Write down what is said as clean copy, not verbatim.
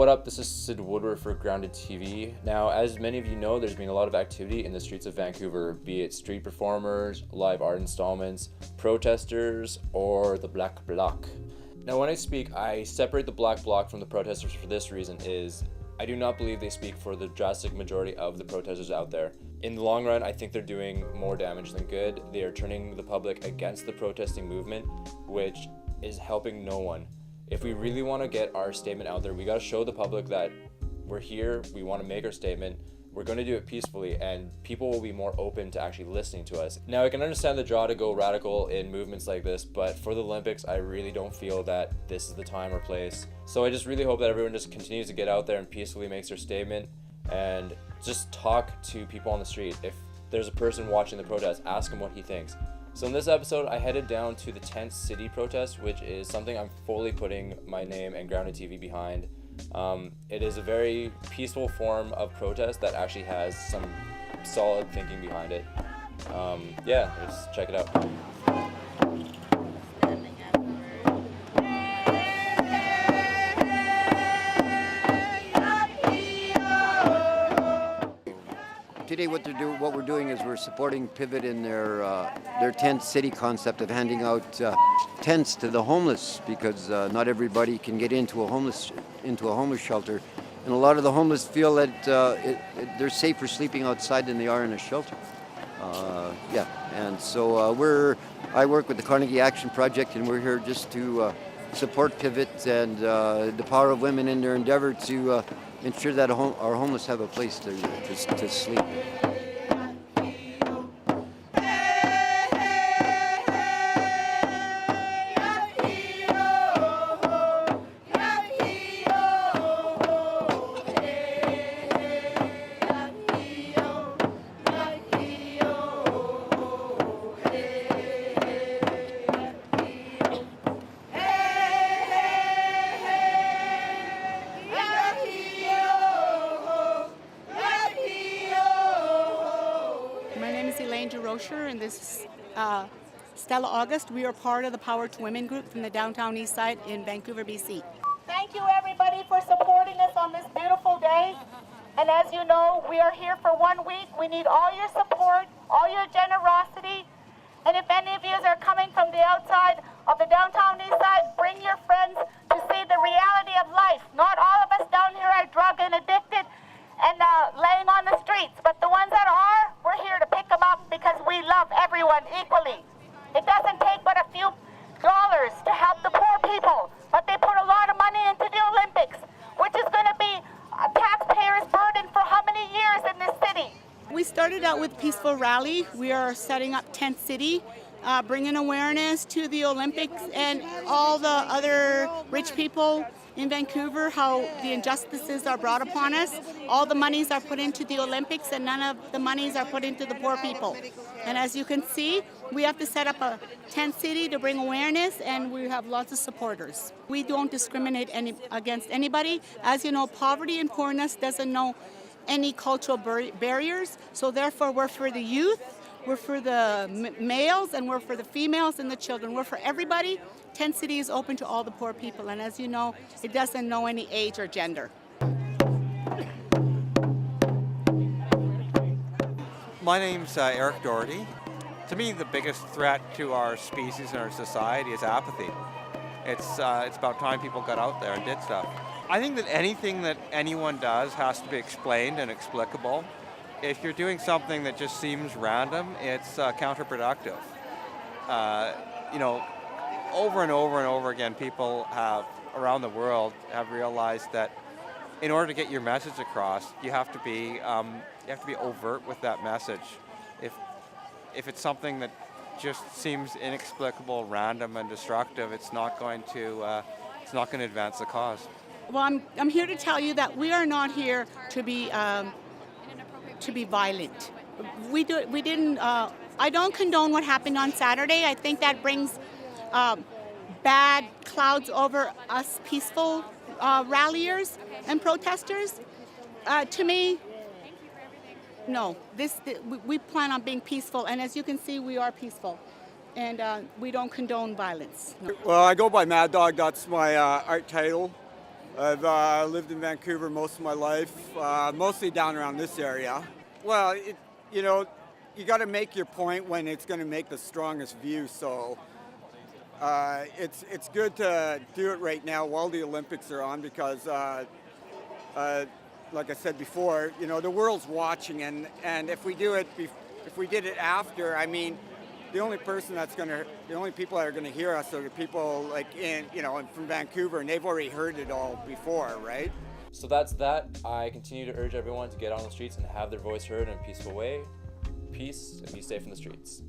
what up? This is Sid Woodward for Grounded TV. Now, as many of you know, there's been a lot of activity in the streets of Vancouver, be it street performers, live art installments, protesters, or the Black Bloc. Now, when I speak, I separate the Black Bloc from the protesters for this reason is I do not believe they speak for the drastic majority of the protesters out there. In the long run, I think they're doing more damage than good. They are turning the public against the protesting movement, which is helping no one. If we really want to get our statement out there, we got to show the public that we're here, we want to make our statement, we're going to do it peacefully, and people will be more open to actually listening to us. Now, I can understand the draw to go radical in movements like this, but for the Olympics, I really don't feel that this is the time or place. So I just really hope that everyone just continues to get out there and peacefully makes their statement, and just talk to people on the street. If there's a person watching the protest, ask him what he thinks. So in this episode, I headed down to the Tent City protest, which is something I'm fully putting my name and Grounded TV behind. It is a very peaceful form of protest that actually has some solid thinking behind it. Yeah, let's check it out. Today, what we're doing is we're supporting Pivot in their tent city concept of handing out tents to the homeless, because not everybody can get into a homeless shelter, and a lot of the homeless feel that they're safer sleeping outside than they are in a shelter. And so I work with the Carnegie Action Project, and we're here just to support Pivot and the power of women in their endeavor to ensure that our homeless have a place to sleep. And this is Stella August. We are part of the Power to Women group from the downtown east side in Vancouver, BC. Thank you everybody for supporting us on this beautiful day. And as you know, we are here for 1 week. We need all your support, all your generosity. And if any of you are coming from the outside of the downtown east side, bring your friends to see the reality of life. Not all of us down here are drug and addicted and laying on the streets, but the ones that are, we're here to pick them up because we love everyone equally. It doesn't take but a few dollars to help the poor people, but they put a lot of money into the Olympics, which is going to be a taxpayer's burden for how many years in this city? We started out with Peaceful Rally. We are setting up Tent City, bringing awareness to the Olympics and all the other rich people in Vancouver, how the injustices are brought upon us. All the monies are put into the Olympics and none of the monies are put into the poor people. And as you can see, we have to set up a tent city to bring awareness, and we have lots of supporters. We don't discriminate against anybody. As you know, poverty and poorness doesn't know any cultural barriers, so therefore we're for the youth, we're for the males, and we're for the females and the children. We're for everybody. Tent City is open to all the poor people, and as you know, it doesn't know any age or gender. My name's Eric Doherty. To me, the biggest threat to our species and our society is apathy. It's about time people got out there and did stuff. I think that anything that anyone does has to be explained and explicable. If you're doing something that just seems random, it's counterproductive. Over and over and over again, people around the world have realized that in order to get your message across, you have to be overt with that message. If it's something that just seems inexplicable, random, and destructive, it's not going to advance the cause. Well, I'm here to tell you that we are not here to be violent. I don't condone what happened on Saturday. I think that brings bad clouds over us peaceful ralliers and protesters. To me, no. We plan on being peaceful, and as you can see, we are peaceful, and we don't condone violence. No. Well, I go by Mad Dog. That's my art title. I've lived in Vancouver most of my life, mostly down around this area. Well, you know, you got to make your point when it's going to make the strongest view. So it's good to do it right now while the Olympics are on because, like I said before, you know, the world's watching, and if we do it, if we did it after, I mean, the only people that are gonna hear us are the people like from Vancouver, and they've already heard it all before, right? So that's that. I continue to urge everyone to get on the streets and have their voice heard in a peaceful way. Peace and be safe in the streets.